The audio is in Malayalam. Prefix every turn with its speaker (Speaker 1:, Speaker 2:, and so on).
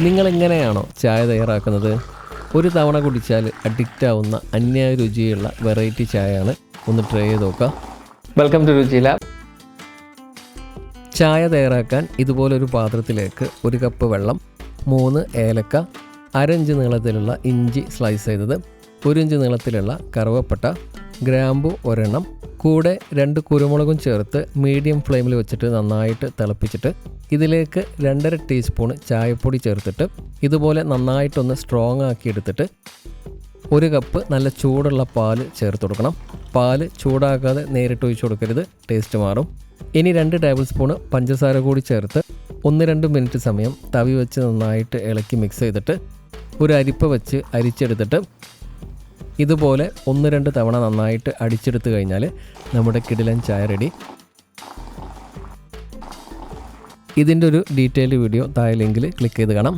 Speaker 1: നിങ്ങളെങ്ങനെയാണോ ചായ തയ്യാറാക്കുന്നത്? ഒരു തവണ കുടിച്ചാൽ അഡിക്റ്റ് ആവുന്ന അന്യായ രുചിയുള്ള വെറൈറ്റി ചായയാണ്. ഒന്ന് ട്രൈ ചെയ്ത് നോക്കാം. വെൽക്കം ടു രുചി ലാബ്. ചായ തയ്യാറാക്കാൻ ഇതുപോലൊരു പാത്രത്തിലേക്ക് 1 കപ്പ് വെള്ളം, 3 ഏലക്ക, 1/2 ഇഞ്ച് നീളത്തിലുള്ള ഇഞ്ചി സ്ലൈസ് ചെയ്തത്, 1 ഇഞ്ച് നീളത്തിലുള്ള കറുവപ്പട്ട, ഗ്രാമ്പു ഒരെണ്ണം, കൂടെ 2 കുരുമുളകും ചേർത്ത് മീഡിയം ഫ്ലെയിമിൽ വെച്ചിട്ട് നന്നായിട്ട് തിളപ്പിച്ചിട്ട് ഇതിലേക്ക് 2.5 ടീസ്പൂൺ ചായപ്പൊടി ചേർത്തിട്ട് ഇതുപോലെ നന്നായിട്ടൊന്ന് സ്ട്രോങ് ആക്കി എടുത്തിട്ട് 1 കപ്പ് നല്ല ചൂടുള്ള പാല് ചേർത്ത് കൊടുക്കണം. പാല് ചൂടാക്കാതെ നേരിട്ട് ഒഴിച്ചു കൊടുക്കരുത്, ടേസ്റ്റ് മാറും. ഇനി 2 ടേബിൾ സ്പൂൺ പഞ്ചസാര കൂടി ചേർത്ത് 1-2 മിനിറ്റ് സമയം തവി വെച്ച് നന്നായിട്ട് ഇളക്കി മിക്സ് ചെയ്തിട്ട് ഒരു അരിപ്പ വെച്ച് അരിച്ചെടുത്തിട്ട് ഇതുപോലെ 1-2 തവണ നന്നായിട്ട് അടിച്ചെടുത്ത് കഴിഞ്ഞാൽ നമ്മുടെ കിടിലൻ ചായ റെഡി. ഇതിൻ്റെ ഒരു ഡീറ്റെയിൽഡ് വീഡിയോ താഴെ ലിങ്കിൽ ക്ലിക്ക് ചെയ്ത് കാണാം.